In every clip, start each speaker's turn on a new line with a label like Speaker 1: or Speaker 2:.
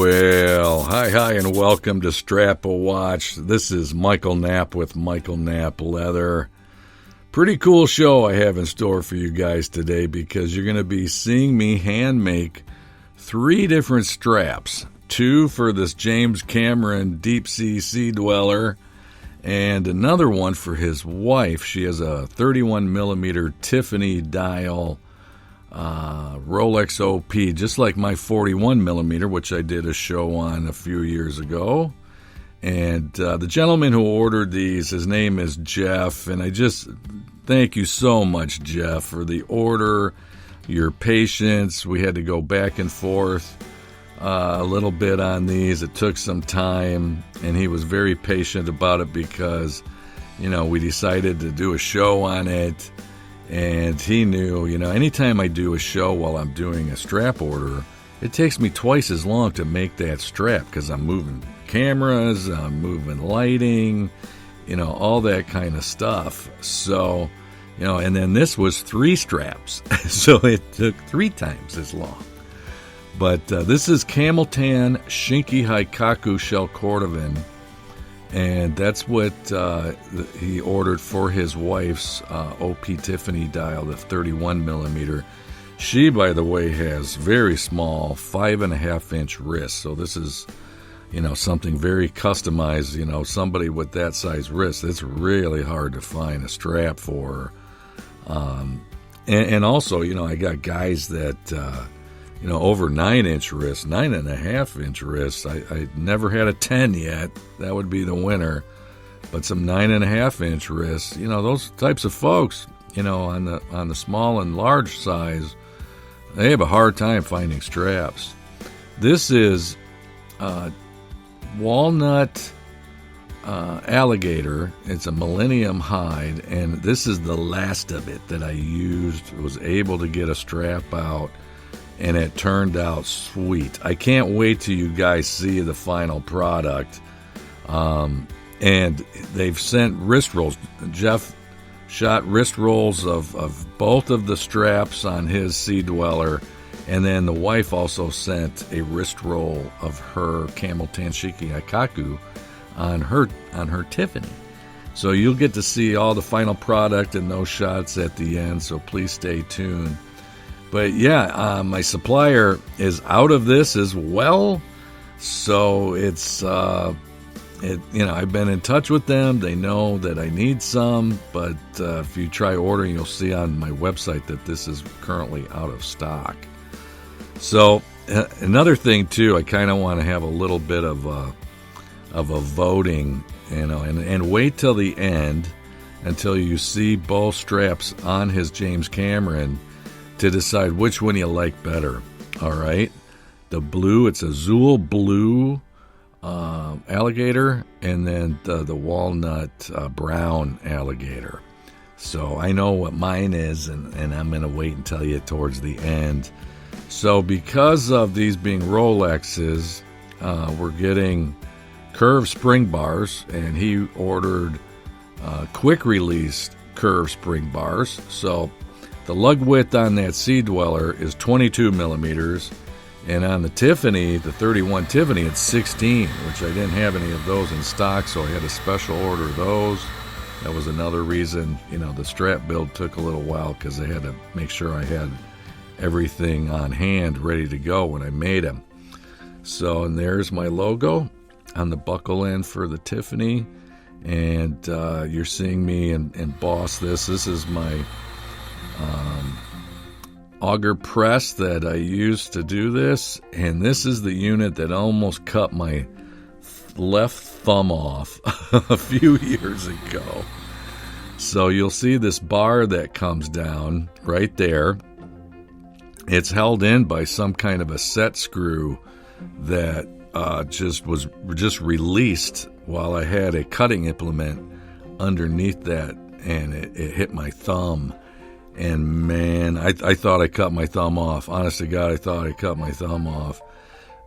Speaker 1: Well, hi, and welcome to StrapaWatch. This is Michael Knapp with Michael Knapp Leather. Pretty cool show I have in store for you guys today because you're going to be seeing me hand make 3 different straps. 2 for this James Cameron Deepsea Sea Dweller and another one for his wife. She has a 31mm Tiffany Dial Rolex OP, just like my 41mm, which I did a show on a few years ago. And the gentleman who ordered these, his name is Jeff, and I just thank you so much, Jeff, for the order, your patience. We had to go back and forth a little bit on these. It took some time, and he was very patient about it because, we decided to do a show on it. And he knew, anytime I do a show while I'm doing a strap order, it takes me twice as long to make that strap because I'm moving cameras, I'm moving lighting, all that kind of stuff. So, and then this was 3 straps, so it took 3 times as long. But this is Camel Tan Shinki Hikaku Shell Cordovan. And that's what he ordered for his wife's OP Tiffany Dial, the 31mm. She, by the way, has very small 5.5-inch wrists. So this is, something very customized. Somebody with that size wrist, it's really hard to find a strap for her. And also, I got guys that... over 9-inch wrists, 9.5-inch wrists. I never had a 10 yet. That would be the winner. But some 9.5-inch wrists, those types of folks, on the small and large size, they have a hard time finding straps. This is walnut alligator. It's a millennium hide, and this is the last of it that I used. Was able to get a strap out. And it turned out sweet. I can't wait till you guys see the final product. And they've sent wrist rolls. Jeff shot wrist rolls of both of the straps on his Sea Dweller. And then the wife also sent a wrist roll of her Camel Tan Shinki Hikaku on her Tiffany. So you'll get to see all the final product and those shots at the end. So please stay tuned. But yeah, my supplier is out of this as well, so it's I've been in touch with them. They know that I need some, but if you try ordering, you'll see on my website that this is currently out of stock. So another thing too, I kind of want to have a little bit of a voting, and wait till the end until you see both straps on his James Cameron to decide which one you like better. All right, the blue, it's a Zool blue alligator, and then the walnut brown alligator. So I know what mine is, and I'm going to wait and tell you towards the end. So because of these being Rolexes, we're getting curved spring bars, and he ordered quick release curved spring bars. So the lug width on that Sea Dweller is 22 millimeters, and on the Tiffany, the 31 Tiffany, it's 16, which I didn't have any of those in stock, so I had to special order those. That was another reason, the strap build took a little while because I had to make sure I had everything on hand ready to go when I made them. So, and there's my logo on the buckle end for the Tiffany, and you're seeing me emboss this. This is my auger press that I used to do this, and this is the unit that almost cut my left thumb off a few years ago. So you'll see this bar that comes down right there. It's held in by some kind of a set screw that just released while I had a cutting implement underneath that, and it hit my thumb. And man, I thought I cut my thumb off. Honest to God, I thought I cut my thumb off.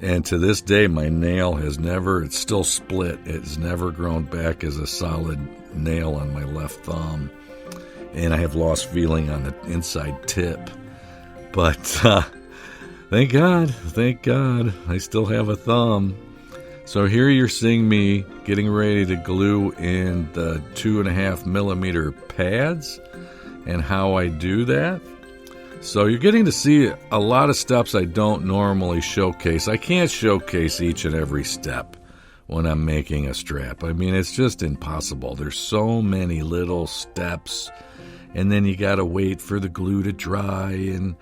Speaker 1: And to this day, my nail it's still split. It's never grown back as a solid nail on my left thumb. And I have lost feeling on the inside tip. But Thank God. I still have a thumb. So here you're seeing me getting ready to glue in the 2.5 millimeter pads and how I do that. So you're getting to see a lot of steps I don't normally showcase. I can't showcase each and every step when I'm making a strap. I mean, it's just impossible. There's so many little steps, and then you got to wait for the glue to dry and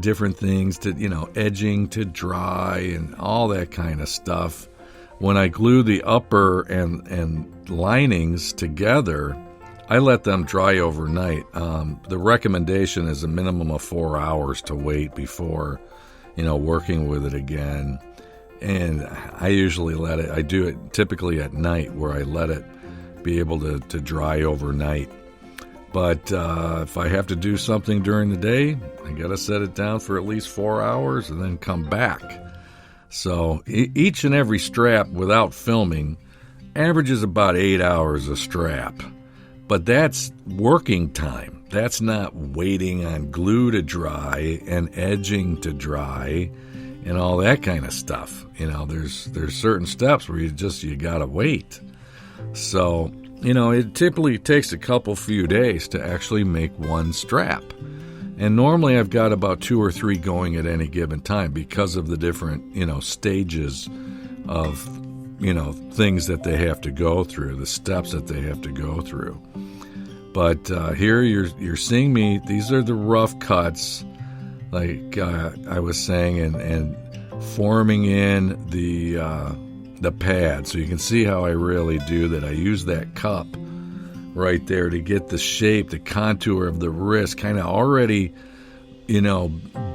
Speaker 1: different things to, edging to dry and all that kind of stuff. When I glue the upper and linings together, I let them dry overnight. The recommendation is a minimum of 4 hours to wait before, working with it again. And I usually I do it typically at night where I let it be able to dry overnight. But if I have to do something during the day, I got to set it down for at least 4 hours and then come back. So each and every strap without filming averages about 8 hours a strap. But that's working time. That's not waiting on glue to dry and edging to dry and all that kind of stuff. There's certain steps where you got to wait. So, it typically takes a few days to actually make one strap. And normally I've got about 2 or 3 going at any given time because of the different, stages of, things that they have to go through, the steps that they have to go through. But here you're seeing me. These are the rough cuts, like I was saying, and forming in the pad. So you can see how I really do that. I use that cup right there to get the shape, the contour of the wrist kind of already,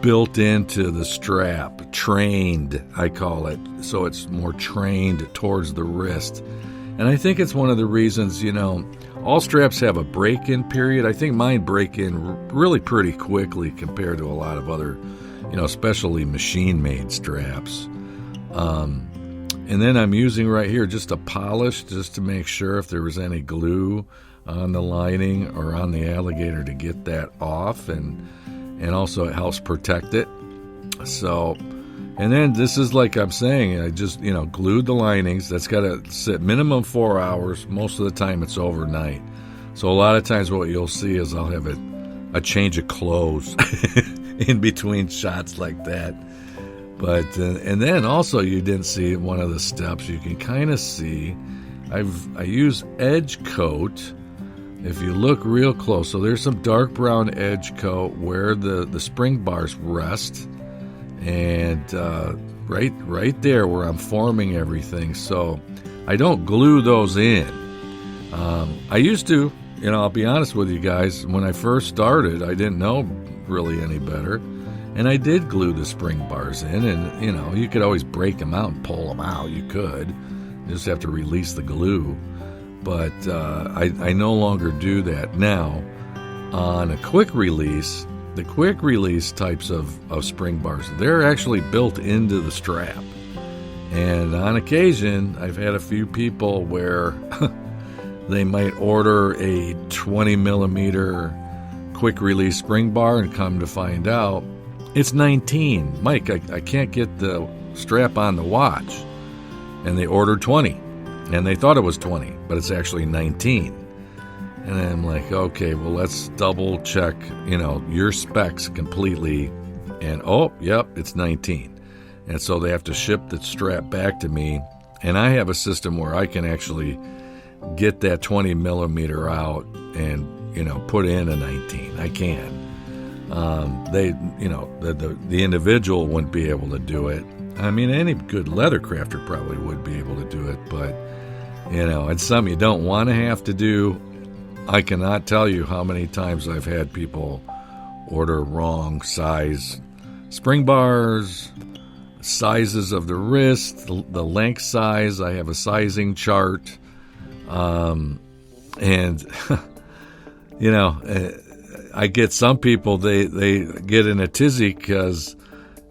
Speaker 1: built into the strap. Trained, I call it. So it's more trained towards the wrist. And I think it's one of the reasons, all straps have a break-in period. I think mine break in really pretty quickly compared to a lot of other, especially machine-made straps. And then I'm using right here just a polish just to make sure if there was any glue on the lining or on the alligator to get that off, and also it helps protect it. So, and then this is like I'm saying, I just, glued the linings. That's got to sit minimum 4 hours. Most of the time it's overnight. So a lot of times what you'll see is I'll have a change of clothes in between shots like that. But, and then also you didn't see one of the steps. You can kind of see, I use edge coat. If you look real close, so there's some dark brown edge coat where the spring bars rest. And right there where I'm forming everything. So I don't glue those in. I used to, I'll be honest with you guys, when I first started, I didn't know really any better. And I did glue the spring bars in, and, you could always break them out and pull them out. You could. You just have to release the glue. But I no longer do that. Now, on a quick release, the quick release types of spring bars, they're actually built into the strap. And on occasion, I've had a few people where they might order a 20 millimeter quick release spring bar and come to find out it's 19. Mike, I can't get the strap on the watch. And they ordered 20. And they thought it was 20, but it's actually 19. And I'm like, okay, well, let's double check, your specs completely. And, oh, yep, it's 19. And so they have to ship the strap back to me. And I have a system where I can actually get that 20 millimeter out and, put in a 19. I can. The individual wouldn't be able to do it. I mean, any good leather crafter probably would be able to do it, but, it's something you don't want to have to do. I cannot tell you how many times I've had people order wrong size spring bars, sizes of the wrist, the length size. I have a sizing chart. And, I get some people, they get in a tizzy because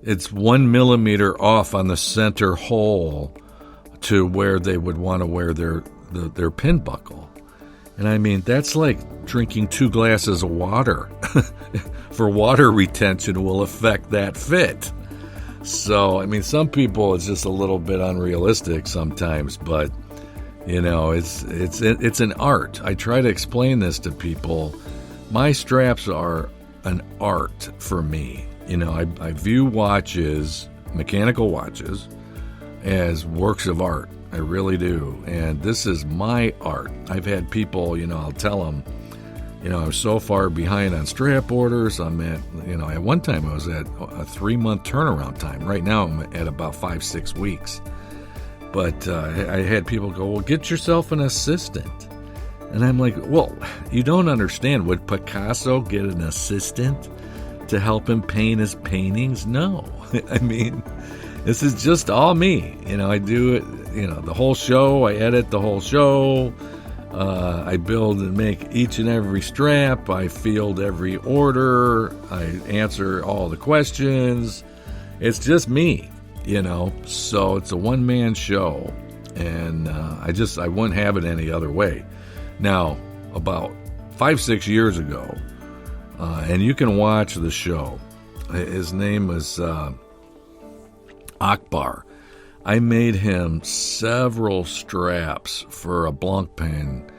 Speaker 1: it's 1 millimeter off on the center hole to where they would want to wear their pin buckle. And I mean, that's like drinking 2 glasses of water. For water retention will affect that fit. So, I mean, some people, it's just a little bit unrealistic sometimes, but, you know, it's an art. I try to explain this to people. My straps are an art for me. You know, I view watches, mechanical watches, as works of art. I really do. And this is my art. I've had people, you know, I'll tell them, you know, I'm so far behind on strap orders. I'm at, you know, at one time I was at a 3-month turnaround time. Right now I'm at about 5-6 weeks. But I had people go, well, get yourself an assistant. And I'm like, well, you don't understand. Would Picasso get an assistant to help him paint his paintings? No. I mean, this is just all me. You know, I do it, you know, the whole show. I edit the whole show. I build and make each and every strap. I field every order. I answer all the questions. It's just me, you know. So it's a one-man show. And I wouldn't have it any other way. Now, about 5-6 years ago, and you can watch the show. His name was Akbar. I made him several straps for a Blancpain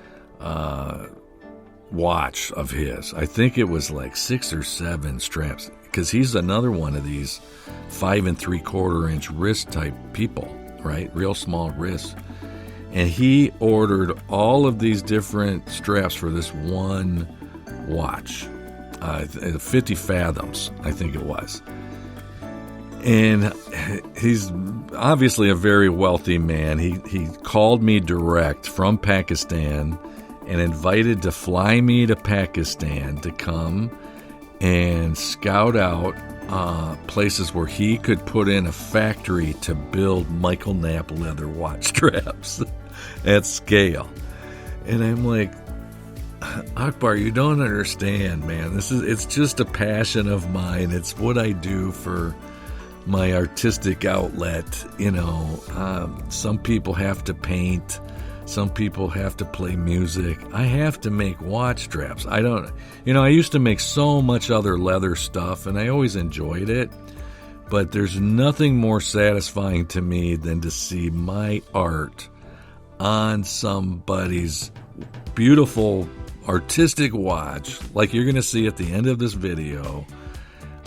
Speaker 1: watch of his. I think it was like 6 or 7 straps, because he's another one of these 5 3/4 inch wrist type people, right? Real small wrists. And he ordered all of these different straps for this one watch, 50 fathoms, I think it was. And he's obviously a very wealthy man. He called me direct from Pakistan and invited to fly me to Pakistan to come and scout out places where he could put in a factory to build Michael Knapp leather watch straps at scale. And I'm like, Akbar, you don't understand, man. It's just a passion of mine. It's what I do for my artistic outlet. You know, some people have to paint. Some people have to play music. I have to make watch straps. I used to make so much other leather stuff, and I always enjoyed it. But there's nothing more satisfying to me than to see my art on somebody's beautiful artistic watch, like you're going to see at the end of this video,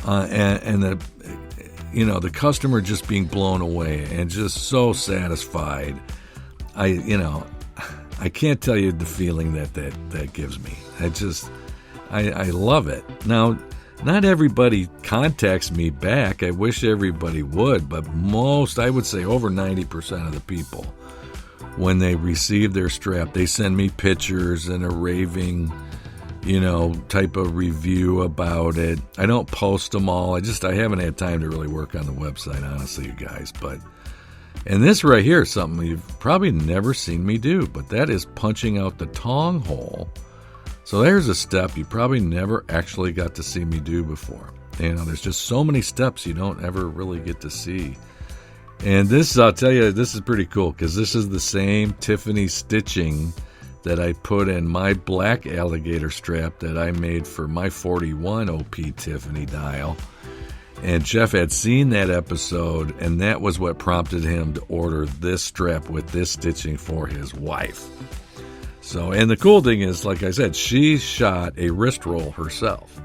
Speaker 1: and the customer just being blown away and just so satisfied. I can't tell you the feeling that gives me. I love it. Now, not everybody contacts me back. I wish everybody would, but I would say over 90% of the people, when they receive their strap, they send me pictures and a raving, type of review about it. I don't post them all. I haven't had time to really work on the website, honestly, you guys. And this right here is something you've probably never seen me do, but that is punching out the tong hole. So there's a step you probably never actually got to see me do before. There's just so many steps you don't ever really get to see. And this, I'll tell you, this is pretty cool, because this is the same Tiffany stitching that I put in my black alligator strap that I made for my 41 OP Tiffany Dial. And Jeff had seen that episode, and that was what prompted him to order this strap with this stitching for his wife. So, and the cool thing is, like I said, she shot a wrist roll herself.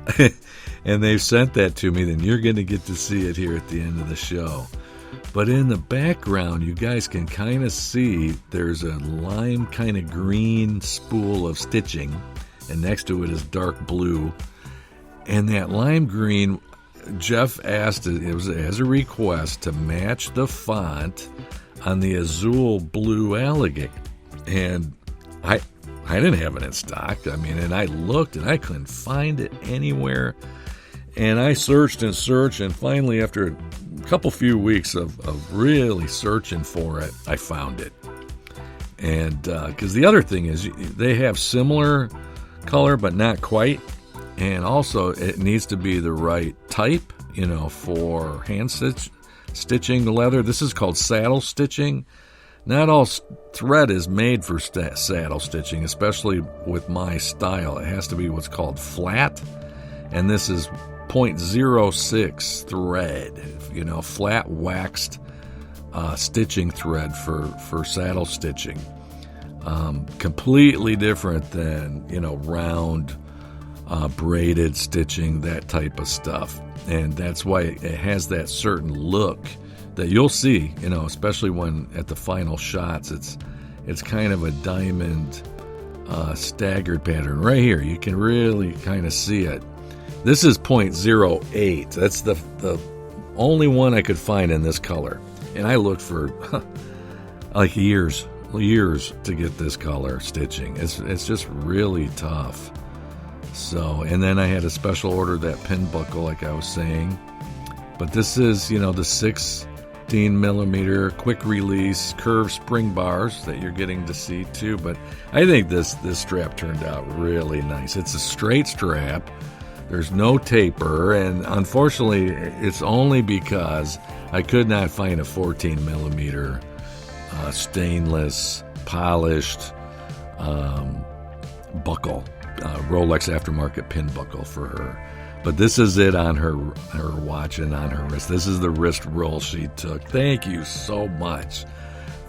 Speaker 1: And they've sent that to me, then you're going to get to see it here at the end of the show. But in the background, you guys can kind of see there's a lime kind of green spool of stitching, and next to it is dark blue. And that lime green, Jeff asked, it was as a request, to match the font on the azul blue alligator. And I didn't have it in stock. And I looked and I couldn't find it anywhere. And I searched and searched, and finally, after a few weeks of really searching for it, I found it. And because the other thing is, they have similar color, but not quite. And also, it needs to be the right type, for hand stitching the leather. This is called saddle stitching. Not all thread is made for saddle stitching, especially with my style. It has to be what's called flat, and this is .06 thread, flat waxed stitching thread for saddle stitching. Completely different than, round braided stitching, that type of stuff. And that's why it has that certain look that you'll see, especially when at the final shots, it's kind of a diamond staggered pattern. Right here, you can really kind of see it. This is .08. That's the only one I could find in this color. And I looked for like years to get this color stitching. It's just really tough. So, and then I had a special order, that pin buckle, like I was saying. But this is, the 16 millimeter quick release curved spring bars that you're getting to see too. But I think this strap turned out really nice. It's a straight strap. There's no taper, and unfortunately, it's only because I could not find a 14 millimeter stainless polished buckle, Rolex aftermarket pin buckle for her. But this is it on her watch and on her wrist. This is the wrist roll she took. Thank you so much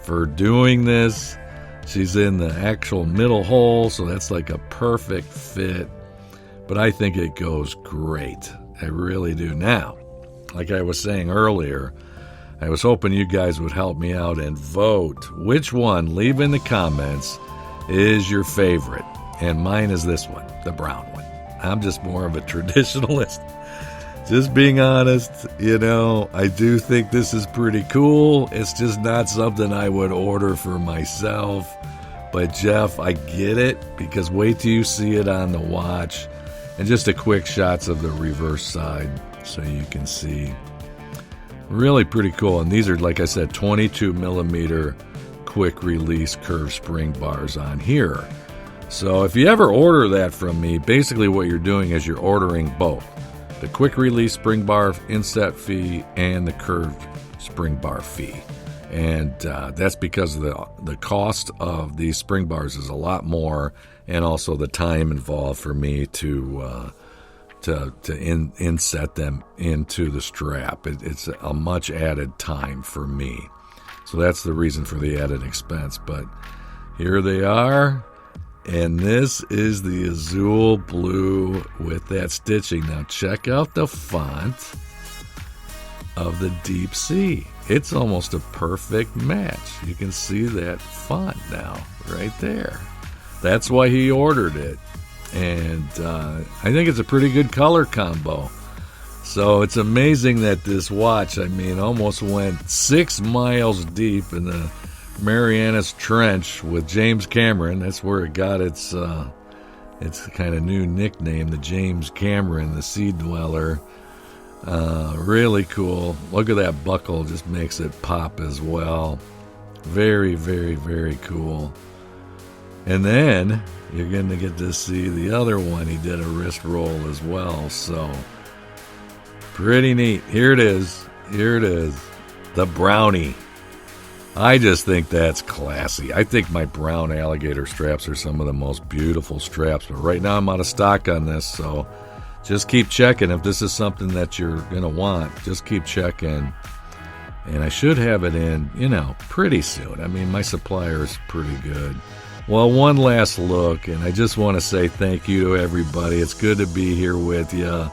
Speaker 1: for doing this. She's in the actual middle hole, so that's like a perfect fit. But I think it goes great. I really do. Now, like I was saying earlier, I was hoping you guys would help me out and vote. Which one, leave in the comments, is your favorite? And mine is this one, the brown one. I'm just more of a traditionalist. Just being honest, I do think this is pretty cool. It's just not something I would order for myself. But Jeff, I get it, because wait till you see it on the watch. And just a quick shots of the reverse side so you can see. Really pretty cool. And these are, like I said, 22 millimeter quick release curved spring bars on here. So if you ever order that from me, basically what you're doing is you're ordering both. The quick release spring bar inset fee and the curved spring bar fee. And that's because the cost of these spring bars is a lot more, and also the time involved for me to inset them into the strap. It's a much added time for me. So that's the reason for the added expense. But here they are. And this is the azul blue with that stitching. Now check out the font of the Deep Sea. It's almost a perfect match. You can see that font now right there. That's why he ordered it. And I think it's a pretty good color combo. So it's amazing that this watch, almost went 6 miles deep in the Marianas Trench with James Cameron. That's where it got its kind of new nickname, the James Cameron, the Sea Dweller. Really cool. Look at that buckle, just makes it pop as well. Very, very, very cool. And then you're going to get to see the other one. He did a wrist roll as well. So pretty neat. Here it is. The brownie. I just think that's classy. I think my brown alligator straps are some of the most beautiful straps. But right now I'm out of stock on this, so just keep checking. If this is something that you're going to want, just keep checking. And I should have it in, pretty soon. My supplier is pretty good. Well, one last look, and I just want to say thank you to everybody. It's good to be here with you.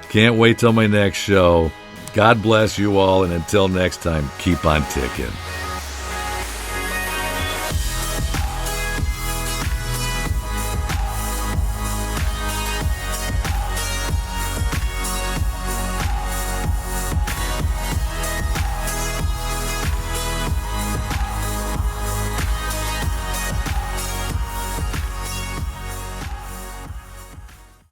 Speaker 1: Can't wait till my next show. God bless you all, and until next time, keep on ticking.